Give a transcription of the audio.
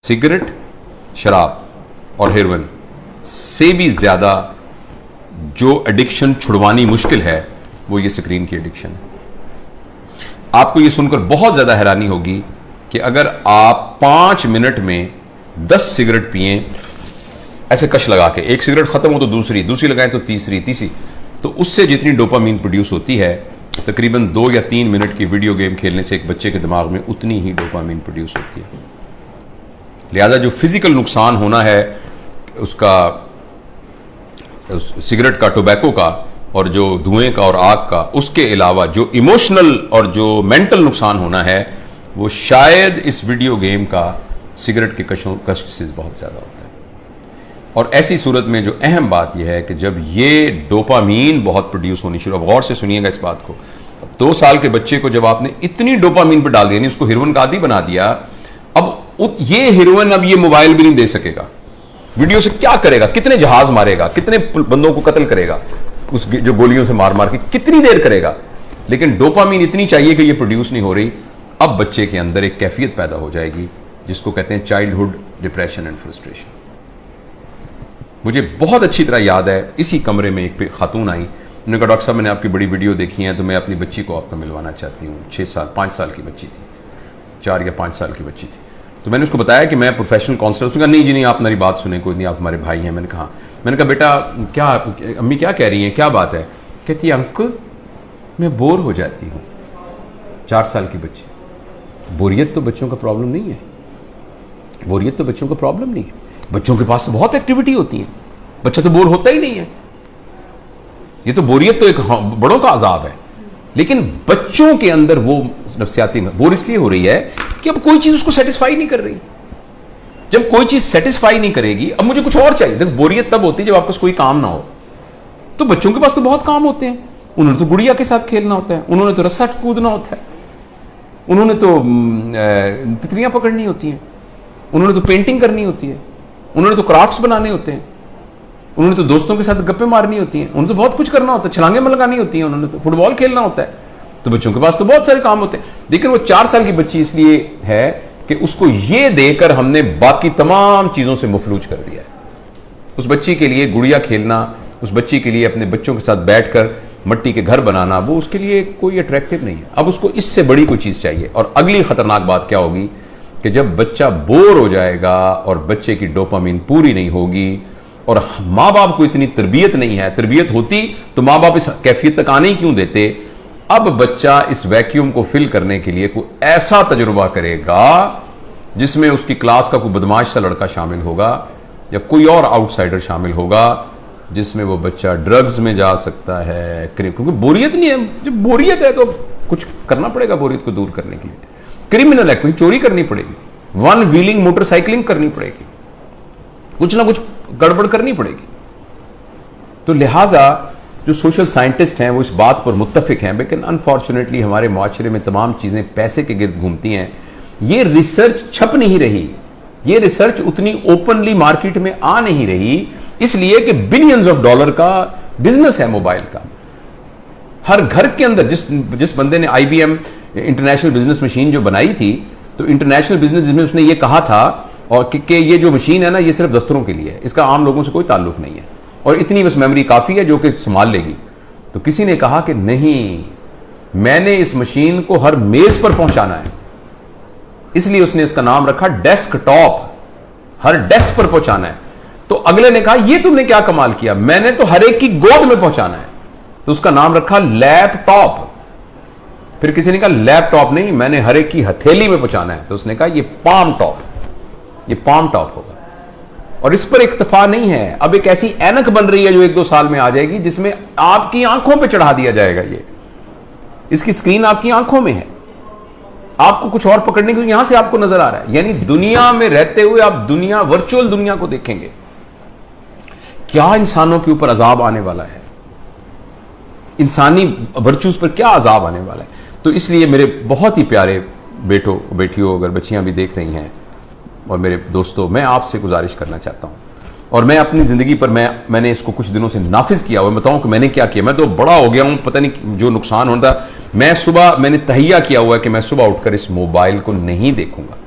Cigarette, शराब और heroin से भी ज्यादा जो एडिक्शन छुड़वानी मुश्किल है वो ये स्क्रीन की एडिक्शन है। आपको ये सुनकर बहुत ज्यादा हैरानी होगी कि अगर आप 5 मिनट में 10 सिगरेट पिए ऐसे कश लगा के, एक सिगरेट खत्म हो तो दूसरी, दूसरी लगाएं तो तीसरी, तीसरी, तो उससे जितनी डोपामीन प्रोड्यूस होती है तकरीबन 2 या 3 मिनट की वीडियो गेम खेलने से एक बच्चे के दिमाग में उतनी ही डोपामीन प्रोड्यूस होती है। लिहाजा जो फिजिकल नुकसान होना है उसका, सिगरेट का, टोबैको का और जो धुएं का और आग का, उसके अलावा जो इमोशनल और जो मेंटल नुकसान होना है वो शायद इस वीडियो गेम का सिगरेट के कश से बहुत ज्यादा होता है। और ऐसी सूरत में जो अहम बात यह है कि जब ये डोपामीन बहुत प्रोड्यूस होनी शुरू, अब गौर से सुनिएगा इस बात को, 2 साल के बच्चे को जब आपने इतनी डोपामीन पर डाल दिया, उसको हेरोइन का आदी बना दिया, अब ये हेरोइन अब ये मोबाइल भी नहीं दे सकेगा, वीडियो से क्या करेगा, कितने जहाज मारेगा, कितने बंदों को कत्ल करेगा उस जो गोलियों से मार मार के, कितनी देर करेगा, लेकिन डोपामीन इतनी चाहिए कि ये प्रोड्यूस नहीं हो रही। अब बच्चे के अंदर एक कैफियत पैदा हो जाएगी जिसको कहते हैं चाइल्डहुड डिप्रेशन एंड फ्रस्ट्रेशन। मुझे बहुत अच्छी तरह याद है, इसी कमरे में एक खातून आई, उन्होंने कहा डॉक्टर साहब मैंने आपकी बड़ी वीडियो देखी है तो मैं अपनी बच्ची को आपको मिलवाना चाहती हूँ। 5 साल की बच्ची थी, 4 या 5 साल की बच्ची थी। तो मैंने उसको बताया कि मैं प्रोफेशनल काउंसलर। उसने कहा नहीं जी नहीं, आप मेरी बात सुने, कोई नहीं, आप हमारे भाई हैं। मैंने कहा बेटा क्या, अम्मी क्या कह रही हैं, क्या बात है? कहती है अंकल मैं बोर हो जाती हूँ। 4 साल की बच्ची। बोरियत तो बच्चों का प्रॉब्लम नहीं है, बोरियत तो बच्चों का प्रॉब्लम नहीं है, बच्चों के पास तो बहुत एक्टिविटी होती है, बच्चा तो बोर होता ही नहीं है। ये तो बोरियत तो एक बड़ों का अजाब है, लेकिन बच्चों के अंदर वो नफ्सियाती बोर इसलिए हो रही है कि अब कोई चीज उसको सेटिस्फाई नहीं कर रही। जब कोई चीज सेटिस्फाई नहीं करेगी, अब मुझे कुछ और चाहिए। देखो बोरियत तब होती है जब आपके पास कोई काम ना हो। तो बच्चों के पास तो बहुत काम होते हैं, उन्होंने तो गुड़िया के साथ खेलना होता है, उन्होंने तो रस्सा कूदना होता है, उन्होंने तो तितलियां पकड़नी होती हैं, उन्होंने तो पेंटिंग करनी होती है, उन्होंने तो क्राफ्ट्स बनाने होते हैं, उन्होंने तो दोस्तों के साथ गप्पे मारनी होती हैं, उन्होंने तो बहुत कुछ करना होता है, छलांगे में लगानी होती हैं, उन्होंने तो फुटबॉल खेलना होता है। तो बच्चों के पास तो बहुत सारे काम होते हैं। लेकिन वो 4 साल की बच्ची इसलिए है कि उसको ये देकर हमने बाकी तमाम चीजों से मफलूज कर दिया है। उस बच्ची के लिए गुड़िया खेलना, उस बच्ची के लिए अपने बच्चों के साथ बैठकर मट्टी के घर बनाना, वो उसके लिए कोई अट्रैक्टिव नहीं है। अब उसको इससे बड़ी कोई चीज चाहिए। और अगली खतरनाक बात क्या होगी कि जब बच्चा बोर हो जाएगा और बच्चे की डोपामीन पूरी नहीं होगी और माँ बाप को इतनी तरबियत नहीं है, तरबियत होती तो माँ बाप इस कैफियत तक आने ही क्यों देते। अब बच्चा इस वैक्यूम को फिल करने के लिए कोई ऐसा तजुर्बा करेगा जिसमें उसकी क्लास का कोई बदमाश सा लड़का शामिल होगा या कोई और आउटसाइडर शामिल होगा, जिसमें वो बच्चा ड्रग्स में जा सकता है, क्योंकि बोरियत नहीं है। जब बोरियत है तो कुछ करना पड़ेगा बोरियत को दूर करने के लिए। क्रिमिनल है, कोई चोरी करनी पड़ेगी, 1 व्हीलिंग मोटरसाइकिलिंग करनी पड़ेगी, कुछ ना कुछ गड़बड़ करनी पड़ेगी। तो लिहाजा जो सोशल साइंटिस्ट हैं वो इस बात पर मुत्तफिक हैं, लेकिन अनफॉर्चुनेटली हमारे माशरे में तमाम चीजें पैसे के गिर्द घूमती हैं। ये रिसर्च छप नहीं रही, ये रिसर्च उतनी ओपनली मार्केट में आ नहीं रही, इसलिए कि बिलियंस ऑफ डॉलर का बिजनेस है मोबाइल का। हर घर के अंदर जिस बंदे ने IBM इंटरनेशनल बिजनेस मशीन जो बनाई थी, तो इंटरनेशनल बिजनेस जिसमें उसने ये कहा था और कि ये जो मशीन है ना ये सिर्फ दफ्तरों के लिए है, इसका आम लोगों से कोई ताल्लुक नहीं है और इतनी बस मेमोरी काफी है जो कि संभाल लेगी। तो किसी ने कहा कि नहीं, मैंने इस मशीन को हर मेज पर पहुंचाना है, इसलिए उसने इसका नाम रखा डेस्कटॉप, हर डेस्क पर पहुंचाना है। तो अगले ने कहा ये तुमने क्या कमाल किया, मैंने तो हर एक की गोद में पहुंचाना है, तो उसका नाम रखा लैपटॉप। फिर किसी ने कहा लैपटॉप नहीं, मैंने हर एक की हथेली में पहुंचाना है, तो उसने कहा ये पाम टॉप, ये पाम टॉप होगा। और इस पर इक्तफा नहीं है, अब एक ऐसी ऐनक बन रही है जो 1-2 साल में आ जाएगी जिसमें आपकी आंखों पे चढ़ा दिया जाएगा। ये इसकी स्क्रीन आपकी आंखों में है, आपको कुछ और पकड़ने की यहां से आपको नजर आ रहा है। यानी दुनिया में रहते हुए आप दुनिया, वर्चुअल दुनिया को देखेंगे। क्या इंसानों के ऊपर अजाब आने वाला है, इंसानी वर्चूज पर क्या अजाब आने वाला है। तो इसलिए मेरे बहुत ही प्यारे बेटों बेटियों, अगर बच्चियां भी देख रही हैं और मेरे दोस्तों, मैं आपसे गुजारिश करना चाहता हूं, और मैं अपनी जिंदगी पर मैंने इसको कुछ दिनों से नाफिज किया हुआ। बताऊं कि मैंने क्या किया, मैं तो बड़ा हो गया हूं, पता नहीं जो नुकसान होता। मैंने तहिया किया हुआ है कि मैं सुबह उठकर इस मोबाइल को नहीं देखूंगा।